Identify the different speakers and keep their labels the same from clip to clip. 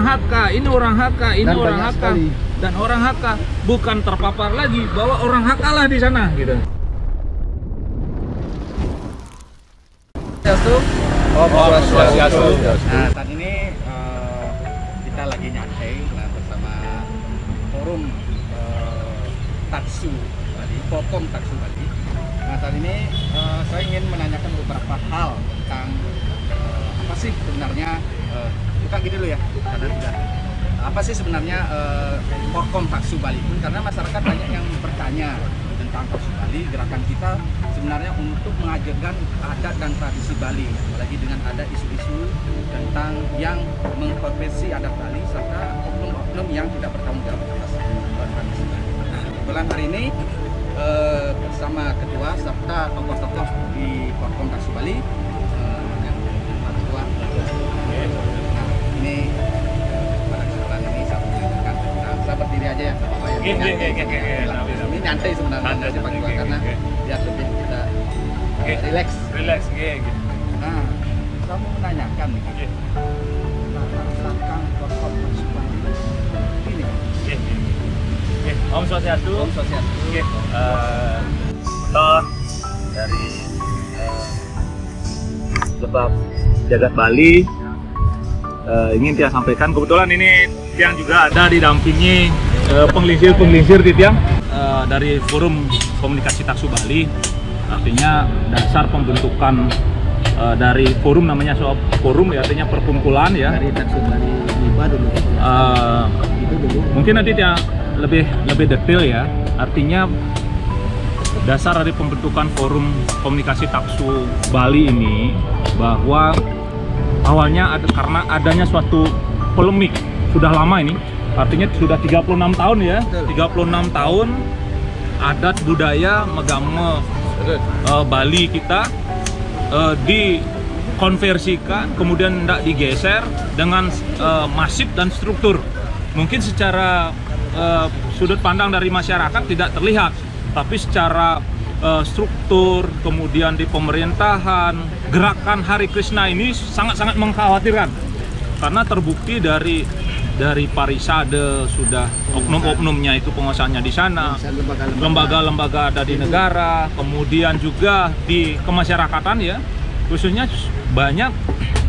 Speaker 1: Hakka, ini orang Hakka, ini
Speaker 2: Dan
Speaker 1: orang
Speaker 2: banyak
Speaker 1: Hakka.
Speaker 2: sekali.
Speaker 1: Dan orang Hakka bukan terpapar lagi bahwa orang Hakka lah di sana gitu.
Speaker 3: Nah, saat ini kita lagi nyantai bersama forum Taksu Bali, Forkom Taksu Bali. Nah, saat ini saya ingin menanyakan beberapa hal tentang apa sih sebenarnya bukan gitu dulu ya, karena sudah apa sih sebenarnya Forkom Taksu Bali itu, karena masyarakat banyak yang bertanya tentang Taksu Bali. Gerakan kita sebenarnya untuk mengajarkan adat dan tradisi Bali, apalagi dengan ada isu-isu tentang yang mengkonversi adat Bali serta oknum-oknum yang tidak bertanggung jawab atas tradisi Bali. Nah, kebetulan hari ini bersama ketua serta tokoh-tokoh di Forkom Taksu Bali, yang Pak Ketua. Nah, ini pada kesempatan ini saya menunjukkan. Nah, saya berdiri aja ya, Pak ya. Ini nyantai sebenarnya sih Pak Ketua, karena biar lebih kita relax. Nah, saya mau menanyakan nih, latar belakang Forkom Taksu Bali ini.
Speaker 4: Om Swastiastu.
Speaker 3: Om Swastiastu.
Speaker 4: Toh dari sebab jagat Bali ingin Tiang sampaikan. Kebetulan ini Tiang juga ada didampingi penglingsir di Tiang dari Forum Komunikasi Taksu Bali. Artinya dasar pembentukan dari forum, namanya forum ya, artinya perkumpulan ya.
Speaker 2: Dari Taksu Bali Lipa dulu. Itu dulu.
Speaker 4: Mungkin nanti Tiang lebih detail ya. Artinya dasar dari pembentukan Forum Komunikasi Taksu Bali ini bahwa awalnya karena adanya suatu polemik sudah lama ini, artinya sudah 36 tahun ya. 36 tahun adat budaya megame Bali kita dikonversikan, kemudian tidak digeser dengan masif dan struktur. Mungkin secara sudut pandang dari masyarakat tidak terlihat, tapi secara struktur, kemudian di pemerintahan, gerakan Hari Krishna ini sangat-sangat mengkhawatirkan, karena terbukti dari Parisade sudah oknum-oknumnya itu penguasanya di sana, lembaga-lembaga ada di negara, kemudian juga di kemasyarakatan ya, khususnya banyak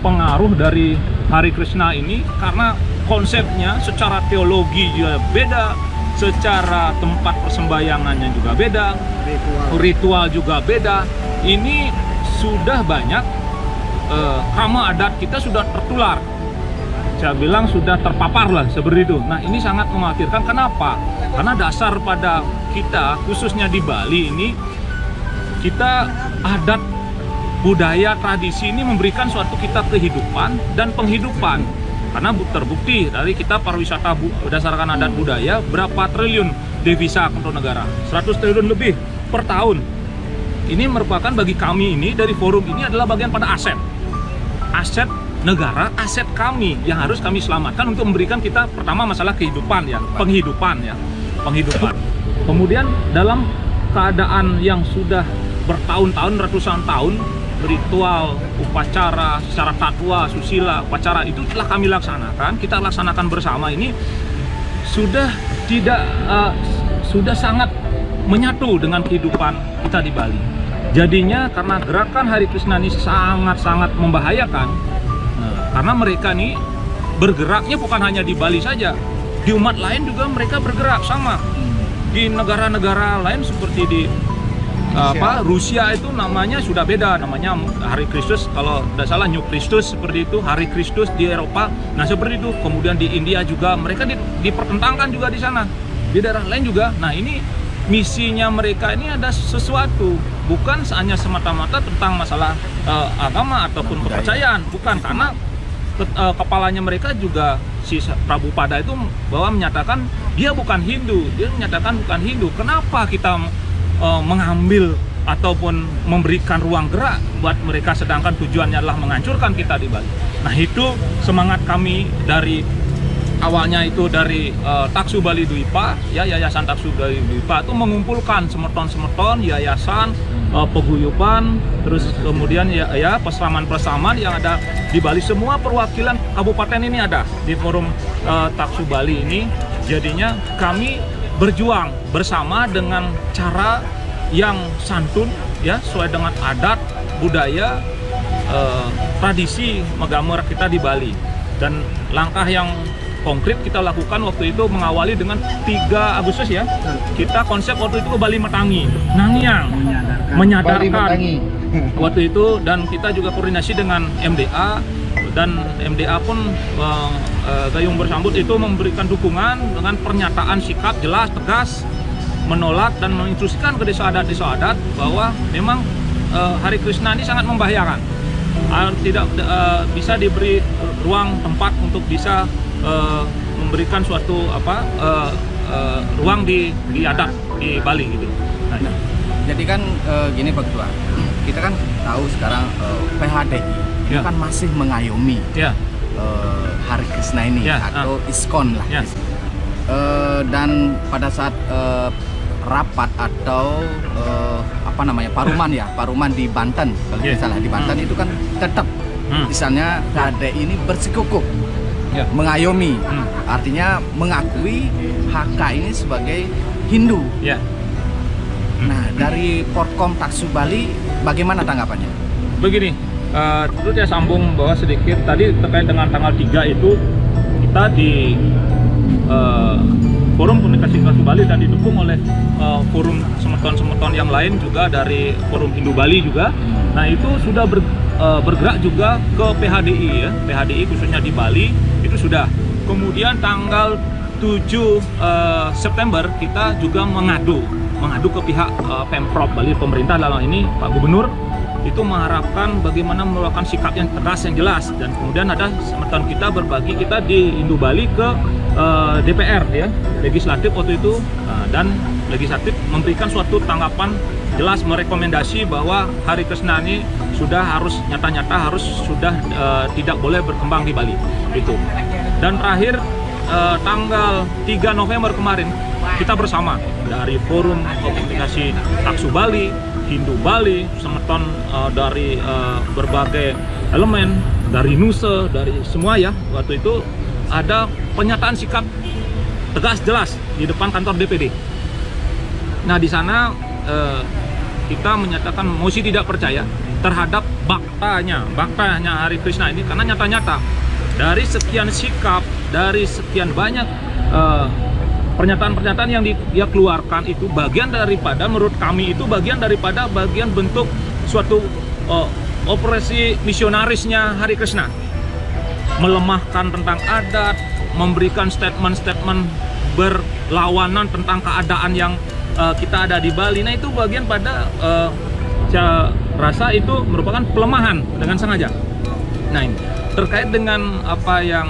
Speaker 4: pengaruh dari Hari Krishna ini karena konsepnya secara teologi juga beda, secara tempat persembayangannya juga beda, ritual juga beda. Ini sudah banyak krama adat kita sudah tertular. Saya bilang sudah terpapar lah seperti itu. Nah, ini sangat mengkhawatirkan. Kenapa? Karena dasar pada kita, khususnya di Bali ini, kita adat, budaya, tradisi ini memberikan suatu kita kehidupan dan penghidupan. Karena terbukti dari kita pariwisata berdasarkan adat budaya, berapa triliun devisa untuk negara? 100 triliun lebih per tahun. Ini merupakan bagi kami ini, dari forum ini adalah bagian pada aset. Aset negara, aset kami yang harus kami selamatkan untuk memberikan kita pertama masalah kehidupan ya, penghidupan. Kemudian dalam keadaan yang sudah bertahun-tahun, ratusan tahun, ritual, upacara, secara tatwa, susila, upacara itu telah kami laksanakan, kita laksanakan bersama ini sudah tidak sudah sangat menyatu dengan kehidupan kita di Bali. Jadinya karena gerakan Hari Krishna ini sangat-sangat membahayakan. Karena mereka nih bergeraknya bukan hanya di Bali saja, di umat lain juga mereka bergerak sama. Di negara-negara lain seperti di Rusia itu namanya sudah beda, namanya Hari Kristus, kalau tidak salah New Kristus seperti itu, Hari Kristus di Eropa. Nah seperti itu. Kemudian di India juga mereka dipertentangkan juga di sana, di daerah lain juga. Nah ini misinya mereka ini ada sesuatu, bukan hanya semata-mata tentang masalah agama ataupun kepercayaan, bukan, karena kepalanya mereka juga si Prabhupada itu bahwa menyatakan dia bukan Hindu, dia menyatakan bukan Hindu. Kenapa kita mengambil ataupun memberikan ruang gerak buat mereka, sedangkan tujuannya adalah menghancurkan kita di Bali. Nah itu semangat kami dari awalnya itu dari Taksu Bali Dwipa ya, Yayasan Taksu Bali Dwipa itu mengumpulkan semeton-semeton yayasan peguyupan, terus kemudian ya peseraman-peseraman yang ada di Bali. Semua perwakilan kabupaten ini ada di forum Taksu Bali ini. Jadinya kami berjuang bersama dengan cara yang santun, ya, sesuai dengan adat, budaya, tradisi Magamer kita di Bali. Dan langkah yang konkret kita lakukan waktu itu mengawali dengan 3 Agustus ya. Kita konsep waktu itu ke Bali Metangi, Nangiang, menyadarkan waktu itu, dan kita juga koordinasi dengan MDA, dan MDA pun Gayung Bersambut itu memberikan dukungan dengan pernyataan sikap jelas, tegas, menolak dan menginstruksikan ke desa adat bahwa memang Hari Krishna ini sangat membahayakan. Tidak bisa diberi ruang tempat untuk bisa memberikan suatu ruang di adat di Bali gitu. Nah,
Speaker 3: jadi kan gini Pak Ketua, kita kan tahu sekarang PHDI ini kan masih mengayomi Hari Krishna ini atau ISKCON lah. Dan pada saat rapat atau paruman di Banten, kalau tidak salah di Banten itu kan tetap misalnya PHDI ini bersikukuh mengayomi, artinya mengakui HK ini sebagai Hindu. Nah, dari Porkom Taksu Bali bagaimana tanggapannya?
Speaker 4: Begini, terus saya sambung bahwa sedikit tadi terkait dengan tanggal 3 itu kita di Forum Komunikasi Taksu Bali dan didukung oleh forum semeton-semeton yang lain juga dari Forum Hindu Bali juga. Nah, itu sudah bergerak juga ke PHDI ya, PHDI khususnya di Bali itu sudah. Kemudian tanggal 7 September kita juga mengadu ke pihak Pemprov Bali, pemerintah dalam ini Pak Gubernur, itu mengharapkan bagaimana melakukan sikap yang tegas, yang jelas. Dan kemudian ada semeton kita berbagi, kita di Hindu Bali ke DPR ya, legislatif waktu itu, dan legislatif memberikan suatu tanggapan jelas, merekomendasi bahwa Hari Krishna ini sudah harus nyata-nyata sudah tidak boleh berkembang di Bali itu. Dan terakhir tanggal 3 November kemarin kita bersama dari Forum Komunikasi Taksu Bali, Hindu Bali, semeton dari berbagai elemen, dari Nusa, dari semua ya, waktu itu ada pernyataan sikap tegas jelas di depan kantor DPD. Nah, di sana kita menyatakan mosi tidak percaya terhadap baktanya Hari Krishna ini, karena nyata-nyata dari sekian sikap, dari sekian banyak pernyataan-pernyataan yang dia keluarkan itu bagian daripada, menurut kami itu bagian bentuk suatu operasi misionarisnya Hari Krishna, melemahkan tentang adat, memberikan statement-statement berlawanan tentang keadaan yang kita ada di Bali. Nah, itu bagian pada saya rasa itu merupakan pelemahan dengan sengaja. Nah, ini terkait dengan apa yang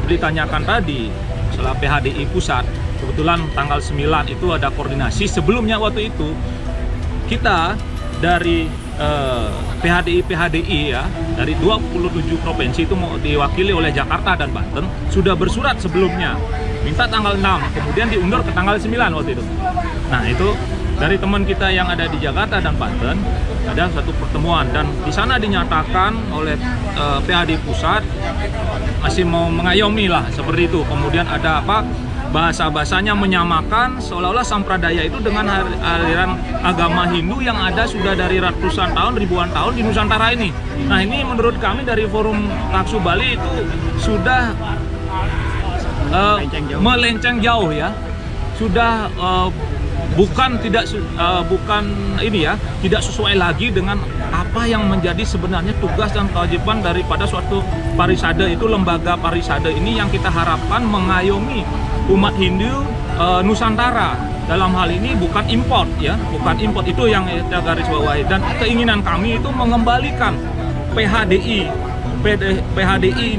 Speaker 4: ditanyakan tadi setelah PHDI pusat, kebetulan tanggal 9 itu ada koordinasi. Sebelumnya waktu itu kita dari PHDI ya, dari 27 provinsi itu diwakili oleh Jakarta dan Banten, sudah bersurat sebelumnya minta tanggal 6, kemudian diundur ke tanggal 9 waktu itu. Nah, itu dari teman kita yang ada di Jakarta dan Banten ada satu pertemuan, dan di sana dinyatakan oleh PHDI pusat masih mau mengayomi lah seperti itu. Kemudian ada bahasa-bahasanya menyamakan seolah-olah sampradaya itu dengan aliran agama Hindu yang ada sudah dari ratusan tahun, ribuan tahun di Nusantara ini. Nah, ini menurut kami dari Forum Taksu Bali itu sudah melenceng jauh ya, sudah tidak sesuai lagi dengan apa yang menjadi sebenarnya tugas dan kewajiban daripada suatu parisade itu, lembaga parisade ini yang kita harapkan mengayomi umat Hindu Nusantara. Dalam hal ini bukan import ya, bukan import, itu yang kita garis bawahi. Dan keinginan kami itu mengembalikan PHDI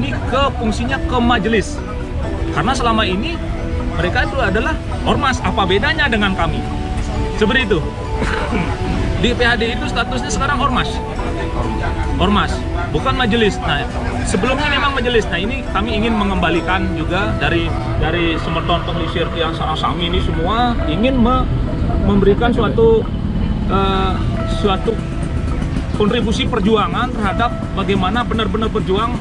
Speaker 4: ini ke fungsinya, ke majelis. Karena selama ini mereka itu adalah ormas, apa bedanya dengan kami? Seperti itu. Di PHDI itu statusnya sekarang ormas, bukan majelis. Nah, sebelumnya memang majelis. Nah, ini kami ingin mengembalikan juga dari semeton pengelisir yang Sarasami ini semua ingin memberikan suatu suatu kontribusi perjuangan terhadap bagaimana benar-benar berjuang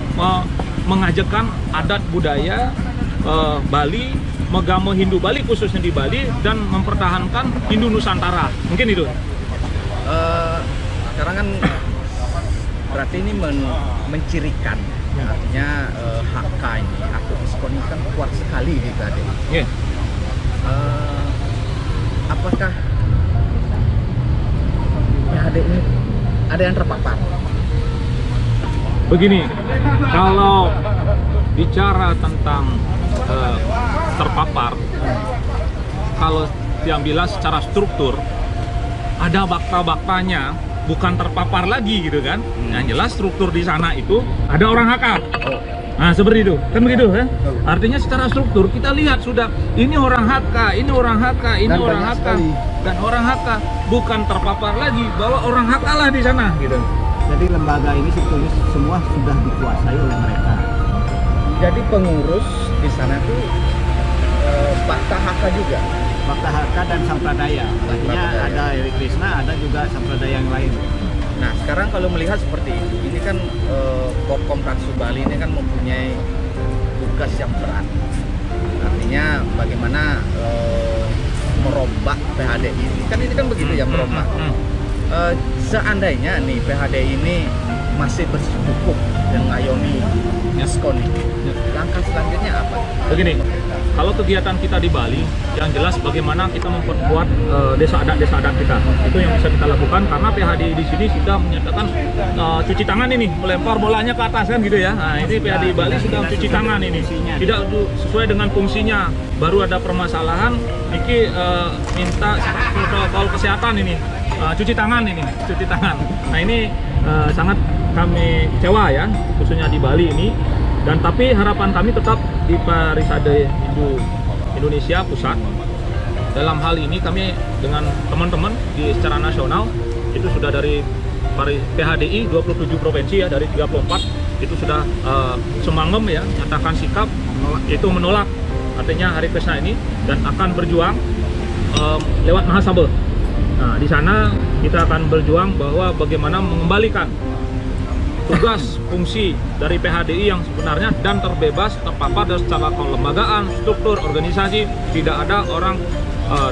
Speaker 4: mengajarkan adat budaya Bali, Megamo Hindu Bali khususnya di Bali, dan mempertahankan Hindu Nusantara. Mungkin itu.
Speaker 3: Sekarang kan berarti ini mencirikan, artinya HK ini atau diskon ini kan kuat sekali di PHDI.
Speaker 4: Yeah.
Speaker 3: Apakah PHDI ini ada yang terpapar?
Speaker 4: Begini, kalau bicara tentang terpapar, kalau yang bilang secara struktur ada bakta-baktanya, bukan terpapar lagi gitu kan. Yang jelas struktur di sana itu ada orang HK. Nah seperti itu, kan begitu kan? Artinya secara struktur kita lihat sudah ini orang HK, ini orang HK, ini
Speaker 3: Dan
Speaker 4: orang
Speaker 3: banyak
Speaker 4: HK,
Speaker 3: sekali.
Speaker 4: dan orang HK, bukan terpapar lagi bahwa orang HK lah di sana gitu.
Speaker 2: Jadi lembaga ini sebetulnya semua sudah dikuasai oleh mereka.
Speaker 3: Jadi pengurus di sana tuh Bakta HK juga.
Speaker 2: Bakta HK dan Sampradaya. Artinya
Speaker 3: Sampradaya.
Speaker 2: ada Ewi Krishna, ada juga Sampradaya yang lain.
Speaker 3: Nah sekarang kalau melihat seperti ini kan Porkom Taksu Bali ini kan mempunyai tugas yang berat. Artinya bagaimana merombak PHDI ini kan begitu ya, merombak. Seandainya nih PHDI ini masih bersikukuh dan mengayomi diskon ini, langkah selanjutnya apa?
Speaker 4: Begini, kalau kegiatan kita di Bali, yang jelas bagaimana kita memperkuat desa adat kita. Itu yang bisa kita lakukan karena PHDI di sini sudah menyatakan cuci tangan ini, melempar bolanya ke atas kan gitu ya. Nah ini PHDI Bali sudah cuci tangan ini, tidak sesuai dengan fungsinya. Baru ada permasalahan, Niki minta protokol kesehatan ini, cuci tangan ini, cuci tangan. Nah ini sangat kami kecewa ya, khususnya di Bali ini. Dan tapi harapan kami tetap di Parisade Hindu Indonesia Pusat. Dalam hal ini kami dengan teman-teman di secara nasional itu sudah dari PHDI 27 provinsi ya, dari 34 itu sudah semangem ya, nyatakan sikap itu menolak artinya Hari Krishna ini dan akan berjuang lewat Mahasabha. Nah, di sana kita akan berjuang bahwa bagaimana mengembalikan tugas fungsi dari PHDI yang sebenarnya dan terbebas terpapar dari secara kelembagaan, struktur, organisasi, tidak ada orang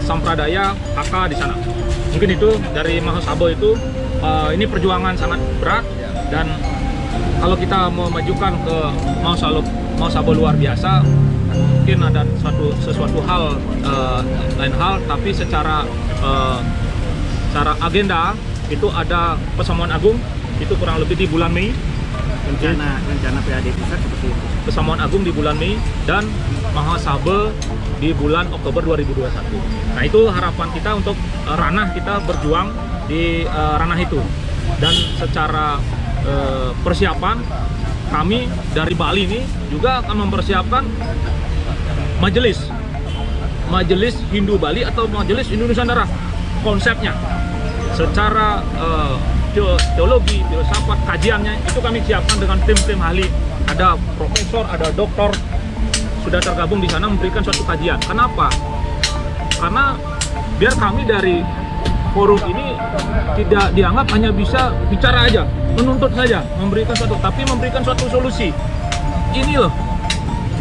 Speaker 4: Sampradaya HK di sana. Mungkin itu dari Mahasabha itu ini perjuangan sangat berat, dan kalau kita mau majukan ke Mahasabha luar biasa, mungkin ada sesuatu hal lain hal, tapi secara agenda itu ada Persamuan Agung itu kurang lebih di bulan Mei.
Speaker 2: Rencana PHDI pusat seperti itu.
Speaker 4: Persamuan Agung di bulan Mei dan Mahasabha di bulan Oktober 2021. Nah itu harapan kita untuk ranah kita berjuang di ranah itu. Dan secara persiapan kami dari Bali ini juga akan mempersiapkan majelis Hindu Bali atau majelis Hindu Nusantara. Konsepnya secara teologi, filsafat, kajiannya itu kami siapkan dengan tim-tim ahli. Ada profesor, ada doktor sudah tergabung di sana memberikan suatu kajian. Kenapa? Karena biar kami dari forum ini tidak dianggap hanya bisa bicara aja, menuntut saja, memberikan suatu solusi. Ini loh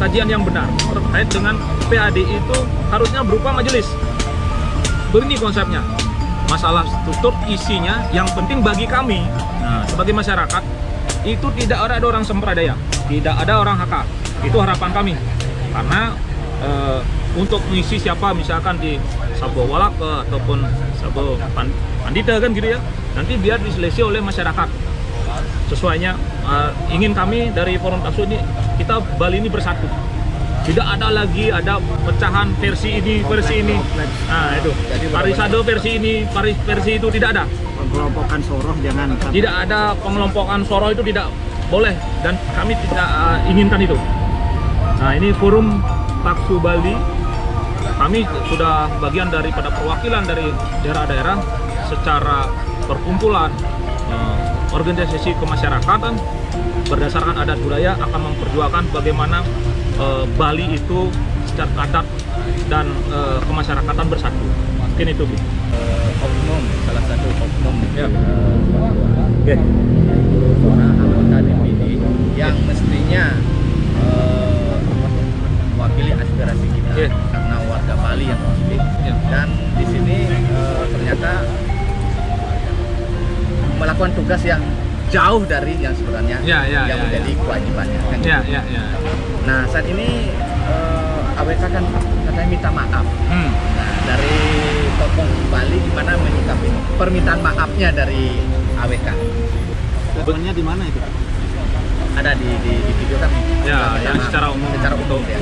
Speaker 4: kajian yang benar terkait dengan PHDI itu harusnya berupa majelis. Begini konsepnya. Masalah struktur isinya yang penting bagi kami, nah, sebagai masyarakat itu tidak ada orang Sampradaya, tidak ada orang HK. Itu harapan kami karena untuk mengisi siapa misalkan di Sabo Walaka ataupun Sabo Pandita kan gitu ya, nanti biar diseleksi oleh masyarakat sesuainya. Ingin kami dari Forum Taksu ini kita Bali ini bersatu. Tidak ada lagi ada pecahan versi ini, versi ini. Nah itu. Parisade versi ini, versi itu tidak ada.
Speaker 2: Pengelompokan soroh jangan.
Speaker 4: Tidak ada pengelompokan soroh, itu tidak boleh dan kami tidak inginkan itu. Nah ini Forum Taksu Bali. Kami sudah bagian daripada perwakilan dari daerah-daerah secara perkumpulan organisasi kemasyarakatan berdasarkan adat budaya akan memperjuangkan bagaimana Bali itu secara adat dan kemasyarakatan bersatu. Mungkin itu.
Speaker 2: Oknum, salah satu oknum
Speaker 4: Ya.
Speaker 2: Oke. Seorang anggota DPD yang mestinya mewakili aspirasi kita
Speaker 4: Ya.
Speaker 2: karena warga Bali yang konflik.
Speaker 4: Ya.
Speaker 2: Dan di sini ternyata melakukan tugas yang jauh dari yang sebenarnya yang menjadi kewajibannya. Kan
Speaker 4: Ya,
Speaker 2: gitu.
Speaker 4: ya.
Speaker 2: Nah, saat ini AWK kan katanya minta maaf. Nah, dari tokoh Bali gimana menyikapi permintaan maafnya dari AWK?
Speaker 3: Sebenarnya di mana itu?
Speaker 2: Ada di video kan?
Speaker 4: Ya, yang secara umum.
Speaker 2: Secara umum ya.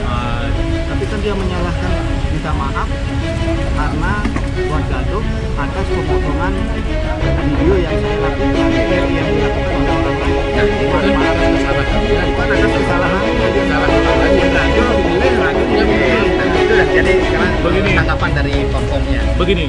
Speaker 3: Tapi kan dia menyalahkan minta maaf karena buat gaduh atas pemotongan video yang saya lakukan yang dilakukan oleh orang lain.
Speaker 2: Nah, itu kan kesalahan.
Speaker 3: Bukan atas kesalahan dia salah orang lain yang gaduh dinilai radionya
Speaker 2: Nah, itu dah jadi sekarang
Speaker 4: Begini.
Speaker 2: tanggapan dari Komkomnya.
Speaker 4: Begini,